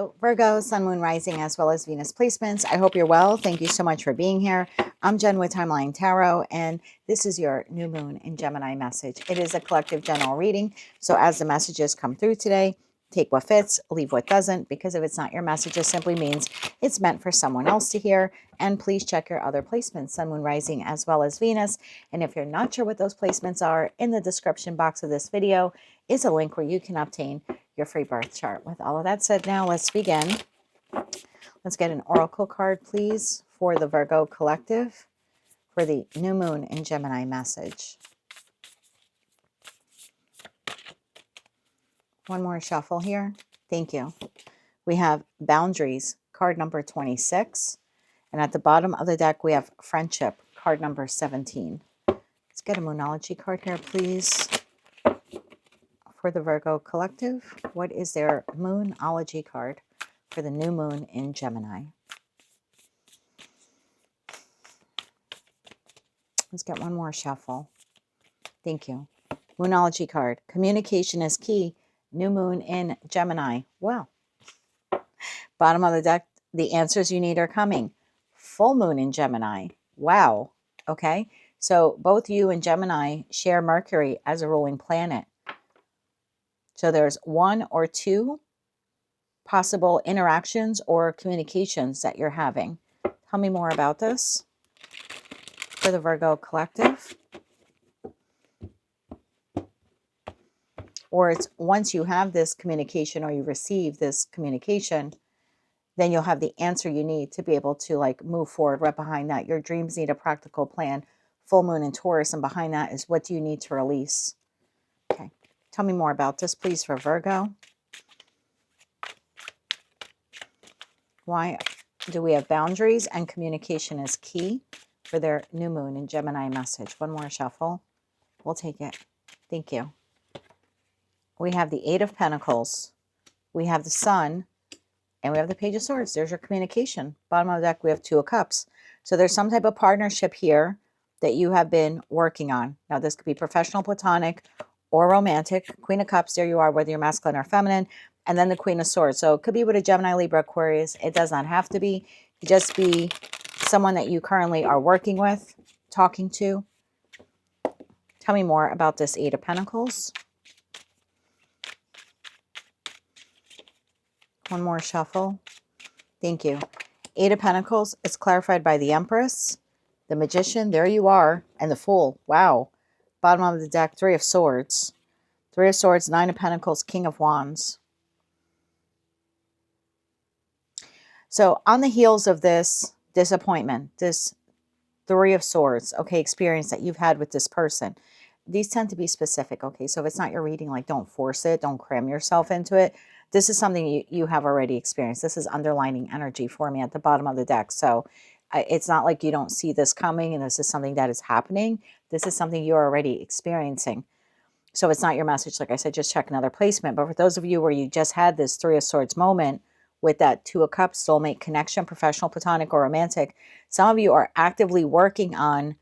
Hello, Virgo, Sun, Moon, Rising, as well as Venus placements. I hope you're well. Thank you so much for being here. I'm Jen with Timeline Tarot, and this is your new moon in Gemini message. It is a collective general reading, so as the messages come through today, take what fits, leave what doesn't, because if it's not your message, it simply means it's meant for someone else to hear. And please check your other placements, Sun, Moon, Rising, as well as Venus. And if you're not sure what those placements are, in the description box of this video is a link where you can obtain your free birth chart. With all of that said, now let's begin. Let's get an oracle card, please, for the Virgo collective for the new moon in Gemini message. One more shuffle here. Thank you. We have boundaries, card number 26. And at the bottom of the deck, we have friendship, card number 17. Let's get a moonology card here, please. For the Virgo collective, what is their moonology card for the new moon in Gemini? Let's get one more shuffle. Thank you. Moonology card. Communication is key. New moon in Gemini. Well, bottom of the deck, the answers you need are coming. Full moon in Gemini. Wow. Okay. So both you and Gemini share Mercury as a ruling planet. So there's one or two possible interactions or communications that you're having. Tell me more about this for the Virgo collective. Or it's once you have this communication or you receive this communication, then you'll have the answer you need to be able to like move forward. Right behind that, your dreams need a practical plan. Full moon in Taurus, and behind that is what do you need to release. Okay. Tell me more about this, please, for Virgo. Why do we have boundaries and communication is key for their new moon in Gemini message? One more shuffle. We'll take it. Thank you. We have the Eight of Pentacles. We have the Sun. And we have the Page of Swords. There's your communication. Bottom of the deck, we have Two of Cups. So there's some type of partnership here that you have been working on. Now, this could be professional, platonic, or romantic. Queen of Cups, there you are, whether you're masculine or feminine. And then the Queen of Swords. So it could be with a Gemini, Libra, Aquarius. It does not have to be. It could just be someone that you currently are working with, talking to. Tell me more about this Eight of Pentacles. One more shuffle. Thank you. Eight of Pentacles is clarified by the Empress, the Magician, there you are, and the Fool. Wow. Bottom of the deck, Three of Swords. Three of Swords, Nine of Pentacles, King of Wands. So on the heels of this disappointment, this Three of Swords, okay, experience that you've had with this person, these tend to be specific, okay? So if it's not your reading, like don't force it, don't cram yourself into it. This is something you have already experienced. This is underlining energy for me at the bottom of the deck. So it's not like you don't see this coming and this is something that is happening. This is something you're already experiencing. So it's not your message. Like I said, just check another placement. But for those of you where you just had this Three of Swords moment with that Two of Cups, soulmate connection, professional, platonic, or romantic, some of you are actively working on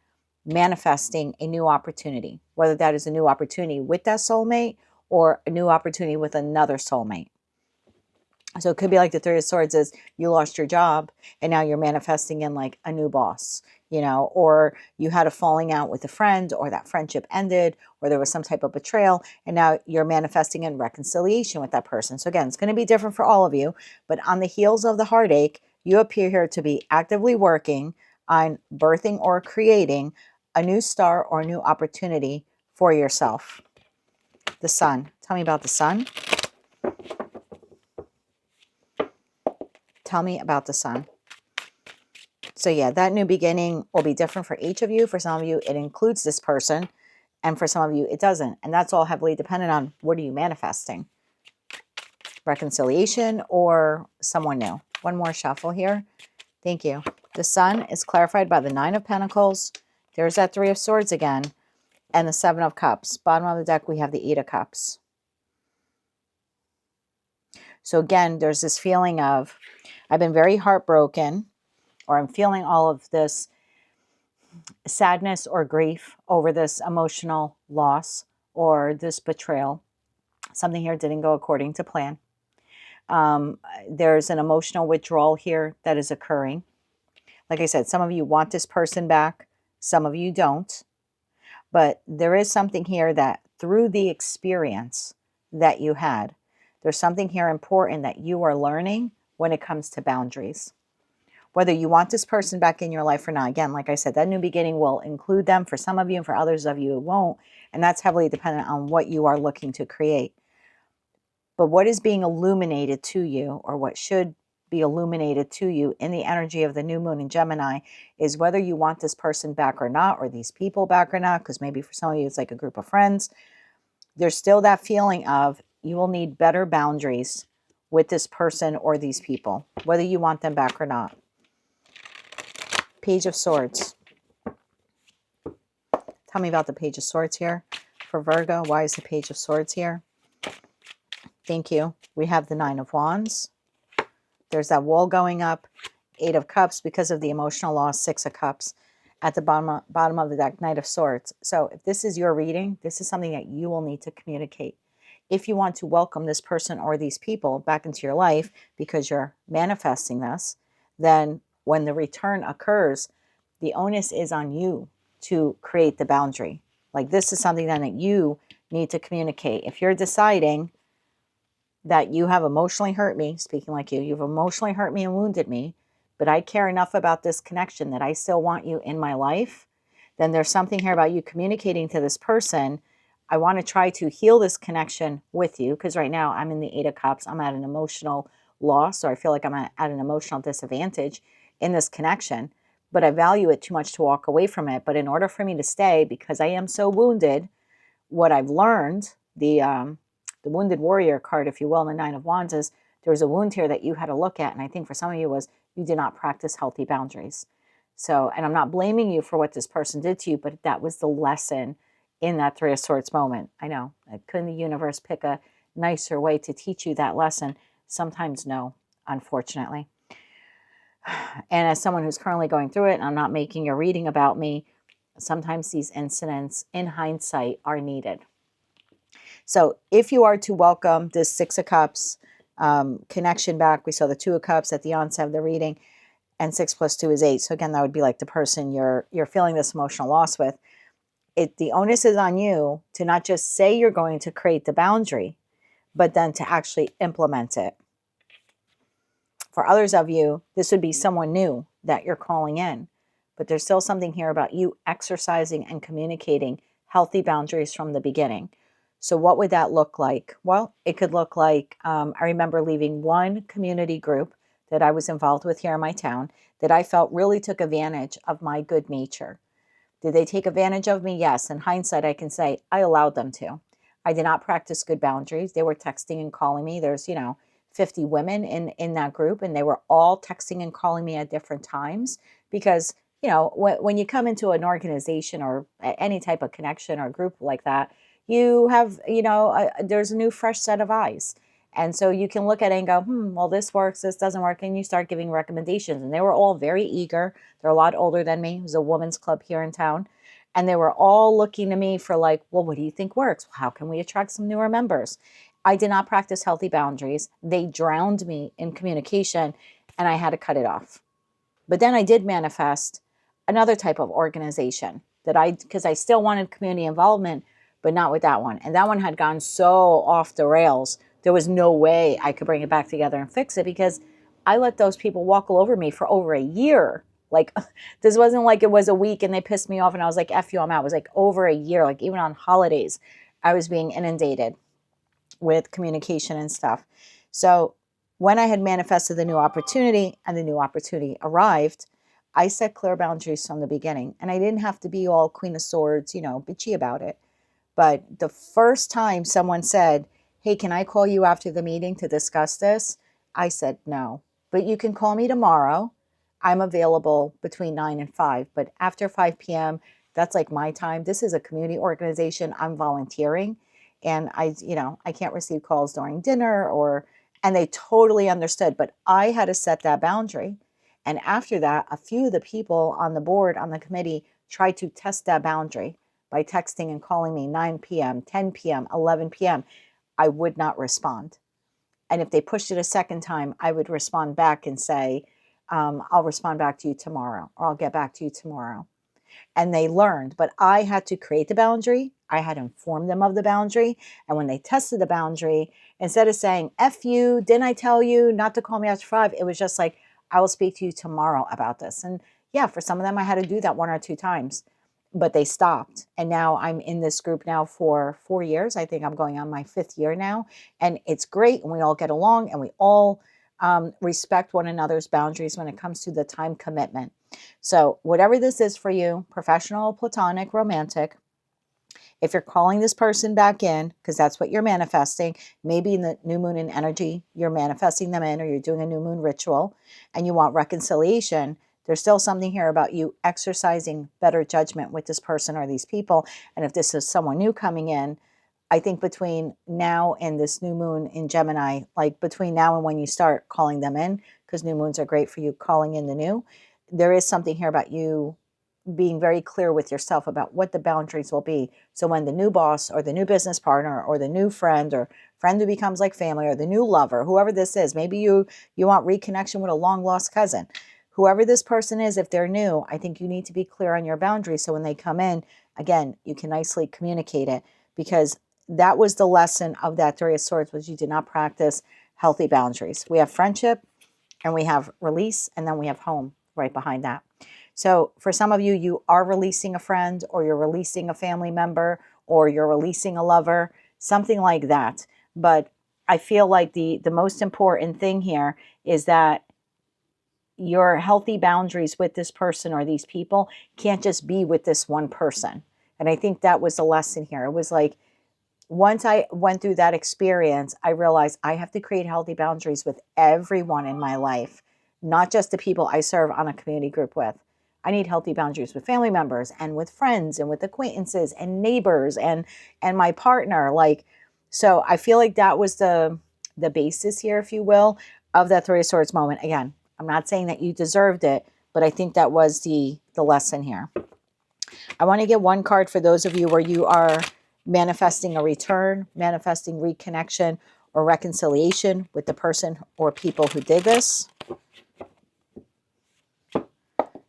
manifesting a new opportunity, whether that is a new opportunity with that soulmate or a new opportunity with another soulmate. So it could be like the Three of Swords is you lost your job and now you're manifesting in like a new boss, you know, or you had a falling out with a friend or that friendship ended or there was some type of betrayal and now you're manifesting in reconciliation with that person. So again, it's going to be different for all of you, but on the heels of the heartache, you appear here to be actively working on birthing or creating a new star or new opportunity for yourself. The Sun. Tell me about the Sun. Tell me about the Sun. So yeah, that new beginning will be different for each of you. For some of you, it includes this person. And for some of you, it doesn't. And that's all heavily dependent on what are you manifesting? Reconciliation or someone new. One more shuffle here. Thank you. The Sun is clarified by the Nine of Pentacles. There's that Three of Swords again. And the Seven of Cups. Bottom of the deck, we have the Eight of Cups. So again, there's this feeling of, I've been very heartbroken, or I'm feeling all of this sadness or grief over this emotional loss or this betrayal. Something here didn't go according to plan. There's an emotional withdrawal here that is occurring. Like I said, some of you want this person back, some of you don't. But there is something here that through the experience that you had, there's something here important that you are learning when it comes to boundaries. Whether you want this person back in your life or not, again, like I said, that new beginning will include them for some of you, and for others of you it won't. And that's heavily dependent on what you are looking to create. But what is being illuminated to you, or what should be illuminated to you in the energy of the new moon in Gemini, is whether you want this person back or not, or these people back or not, because maybe for some of you it's like a group of friends. There's still that feeling of you will need better boundaries with this person or these people, whether you want them back or not. Page of Swords. Tell me about the Page of Swords here for Virgo. Why is the Page of Swords here? Thank you. We have the Nine of Wands. There's that wall going up. Eight of Cups because of the emotional loss. Six of Cups. At the bottom of the deck, Knight of Swords. So if this is your reading, this is something that you will need to communicate. If you want to welcome this person or these people back into your life because you're manifesting this, then when the return occurs, the onus is on you to create the boundary. Like, this is something then that you need to communicate. If you're deciding that you have emotionally hurt me, speaking like you've emotionally hurt me and wounded me, but I care enough about this connection that I still want you in my life, then there's something here about you communicating to this person, I want to try to heal this connection with you, because right now I'm in the Eight of Cups. I'm at an emotional loss, or I feel like I'm at an emotional disadvantage in this connection, but I value it too much to walk away from it. But in order for me to stay, because I am so wounded, what I've learned, the Wounded Warrior card, if you will, in the Nine of Wands, is there's a wound here that you had to look at. And I think for some of you was you did not practice healthy boundaries. So, and I'm not blaming you for what this person did to you, but that was the lesson in that Three of Swords moment. I know. Couldn't the universe pick a nicer way to teach you that lesson? Sometimes no, unfortunately. And as someone who's currently going through it, and I'm not making a reading about me, sometimes these incidents in hindsight are needed. So if you are to welcome this Six of Cups connection back, we saw the Two of Cups at the onset of the reading, and 6 plus 2 is 8. So again, that would be like the person you're feeling this emotional loss with. The onus is on you to not just say you're going to create the boundary, but then to actually implement it. For others of you, this would be someone new that you're calling in, but there's still something here about you exercising and communicating healthy boundaries from the beginning. So what would that look like? Well, it could look like, I remember leaving one community group that I was involved with here in my town that I felt really took advantage of my good nature. Did they take advantage of me? Yes. In hindsight, I can say I allowed them to. I did not practice good boundaries. They were texting and calling me. There's, 50 women in that group, and they were all texting and calling me at different times because, when you come into an organization or any type of connection or group like that, you have, there's a new fresh set of eyes. And so you can look at it and go, well, this works, this doesn't work. And you start giving recommendations. And they were all very eager. They're a lot older than me. It was a women's club here in town. And they were all looking to me for like, well, what do you think works? How can we attract some newer members? I did not practice healthy boundaries. They drowned me in communication, and I had to cut it off. But then I did manifest another type of organization because I still wanted community involvement, but not with that one. And that one had gone so off the rails. There was no way I could bring it back together and fix it because I let those people walk all over me for over a year. Like, this wasn't like it was a week and they pissed me off and I was like, F you, I'm out. It was like over a year. Like, even on holidays, I was being inundated with communication and stuff. So when I had manifested the new opportunity and the new opportunity arrived, I set clear boundaries from the beginning. And I didn't have to be all Queen of Swords, bitchy about it. But the first time someone said, hey, can I call you after the meeting to discuss this? I said no. But you can call me tomorrow. I'm available between 9 and 5. But after 5 p.m., that's like my time. This is a community organization. I'm volunteering. And I can't receive calls during dinner and they totally understood, but I had to set that boundary. And after that, a few of the people on the board, on the committee, tried to test that boundary by texting and calling me 9 p.m., 10 p.m., 11 p.m. I would not respond. And if they pushed it a second time, I would respond back and say, I'll respond back to you tomorrow, or I'll get back to you tomorrow. And they learned, but I had to create the boundary. I had to inform them of the boundary. And when they tested the boundary, instead of saying, F you, didn't I tell you not to call me after 5? It was just like, I will speak to you tomorrow about this. And yeah, for some of them, I had to do that 1 or 2 times, but they stopped. And now I'm in this group now for 4 years. I think I'm going on my 5th year now. And it's great. And we all get along, and we all respect one another's boundaries when it comes to the time commitment. So whatever this is for you, professional, platonic, romantic, if you're calling this person back in, because that's what you're manifesting, maybe in the new moon in energy, you're manifesting them in, or you're doing a new moon ritual and you want reconciliation, there's still something here about you exercising better judgment with this person or these people. And if this is someone new coming in, I think between now and this new moon in Gemini, like between now and when you start calling them in, because new moons are great for you calling in the new, there is something here about you being very clear with yourself about what the boundaries will be. So when the new boss or the new business partner or the new friend or friend who becomes like family or the new lover, whoever this is, maybe you want reconnection with a long lost cousin, whoever this person is, if they're new, I think you need to be clear on your boundaries. So when they come in, again, you can nicely communicate it, because that was the lesson of that Three of Swords, was you did not practice healthy boundaries. We have friendship and we have release, and then we have home right behind that. So for some of you, you are releasing a friend, or you're releasing a family member, or you're releasing a lover, something like that. But I feel like the most important thing here is that your healthy boundaries with this person or these people can't just be with this one person. And I think that was the lesson here. It was like, once I went through that experience, I realized I have to create healthy boundaries with everyone in my life, not just the people I serve on a community group with. I need healthy boundaries with family members and with friends and with acquaintances and neighbors and my partner. Like, so I feel like that was the basis here, if you will, of that Three of Swords moment. Again, I'm not saying that you deserved it, but I think that was the lesson here. I want to get one card for those of you where you are manifesting a return, manifesting reconnection or reconciliation with the person or people who did this.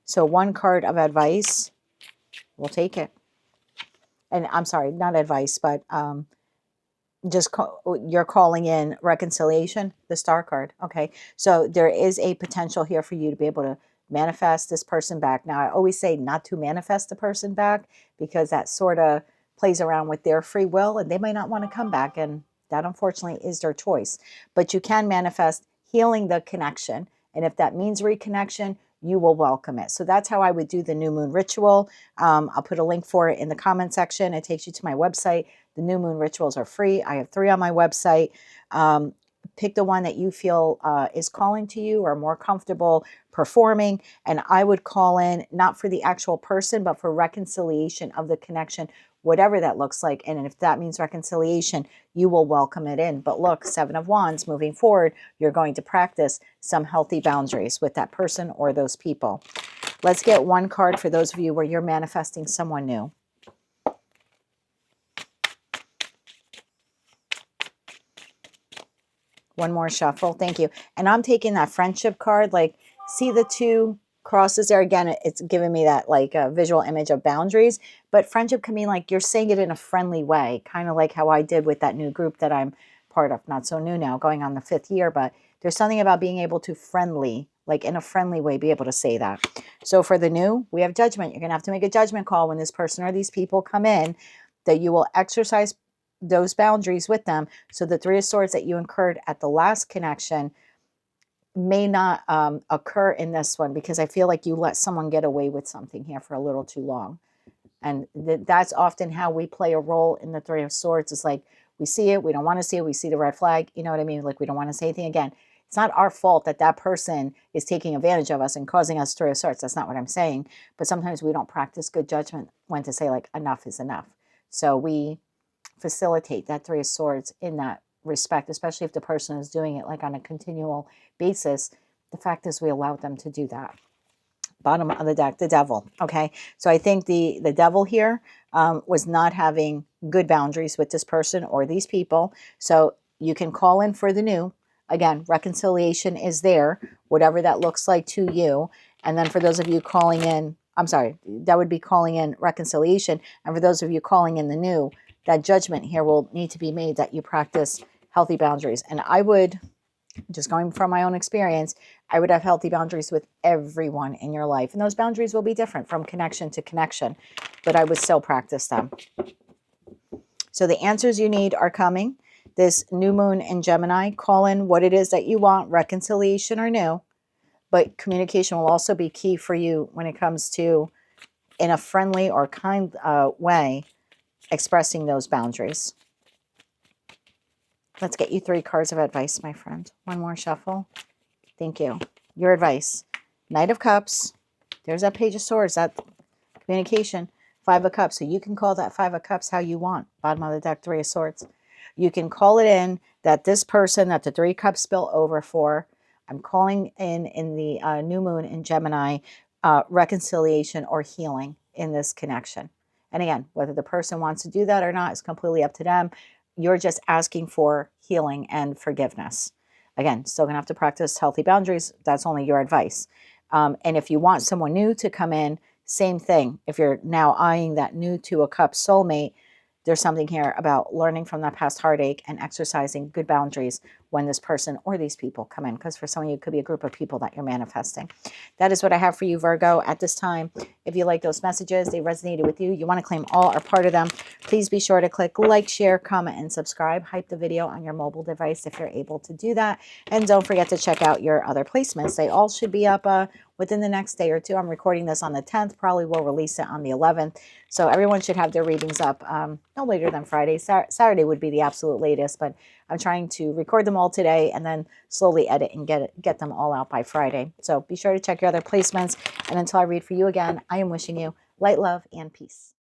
So one card of advice, we'll take it. And I'm sorry, not advice, but you're calling in reconciliation, the Star card. Okay, so there is a potential here for you to be able to manifest this person back. Now, I always say not to manifest the person back, because that sort of plays around with their free will, and they might not want to come back, and that unfortunately is their choice. But you can manifest healing the connection, and if that means reconnection, you will welcome it. So that's how I would do the new moon ritual. I'll put a link for it in the comment section. It takes you to my website. The new moon rituals are free. I have 3 on my website. Pick the one that you feel is calling to you or more comfortable performing. And I would call in not for the actual person, but for reconciliation of the connection, whatever that looks like. And if that means reconciliation, you will welcome it in. But look, 7 of Wands, moving forward, you're going to practice some healthy boundaries with that person or those people. Let's get one card for those of you where you're manifesting someone new. One more shuffle. Thank you. And I'm taking that friendship card. Like, see the 2 crosses there? Again, it's giving me that like a visual image of boundaries. But friendship can mean like you're saying it in a friendly way, kind of like how I did with that new group that I'm part of. Not so new now, going on the 5th year. But there's something about being able to like in a friendly way, be able to say that. So for the new, we have judgment. You're going to have to make a judgment call when this person or these people come in, that you will exercise those boundaries with them. So the 3 of Swords that you incurred at the last connection may not occur in this one, because I feel like you let someone get away with something here for a little too long. And that's often how we play a role in the 3 of Swords. It's like, we see it, we don't want to see it, we see the red flag, you know what I mean? Like, we don't want to say anything again. It's not our fault that that person is taking advantage of us and causing us 3 of Swords. That's not what I'm saying. But sometimes we don't practice good judgment when to say, like, enough is enough. So we facilitate that 3 of Swords in that respect, especially if the person is doing it like on a continual basis. The fact is, we allow them to do that. Bottom of the deck, the devil. Okay, so I think the devil here was not having good boundaries with this person or these people. So you can call in for the new. Again, reconciliation is there, whatever that looks like to you. And then for those of you calling in, I'm sorry, that would be calling in reconciliation. And for those of you calling in the new, that judgment here will need to be made that you practice healthy boundaries. And I would, just going from my own experience, I would have healthy boundaries with everyone in your life. And those boundaries will be different from connection to connection, but I would still practice them. So the answers you need are coming. This new moon in Gemini, call in what it is that you want, reconciliation or new. But communication will also be key for you when it comes to, in a friendly or kind way, expressing those boundaries. Let's get you 3 cards of advice, my friend. One more shuffle. Thank you. Your advice. Knight of Cups. There's that Page of Swords, that communication. 5 of Cups. So you can call that 5 of Cups how you want. Bottom of the deck, 3 of Swords. You can call it in that this person that the 3 cups spill over for, I'm calling in the new moon in Gemini, reconciliation or healing in this connection. And again, whether the person wants to do that or not is completely up to them. You're just asking for healing and forgiveness. Again, still going to have to practice healthy boundaries. That's only your advice. And if you want someone new to come in, same thing. If you're now eyeing that new 2 of Cups soulmate, there's something here about learning from that past heartache and exercising good boundaries when this person or these people come in. Because for some of you, it could be a group of people that you're manifesting. That is what I have for you, Virgo, at this time. If you like those messages, they resonated with you, you want to claim all or part of them, please be sure to click like, share, comment, and subscribe. Hype the video on your mobile device if you're able to do that. And don't forget to check out your other placements. They all should be up within the next day or two. I'm recording this on the 10th. Probably will release it on the 11th. So everyone should have their readings up no later than Friday. Saturday would be the absolute latest, but I'm trying to record them all today and then slowly edit and get them all out by Friday. So be sure to check your other placements. And until I read for you again, I am wishing you light, love, and peace.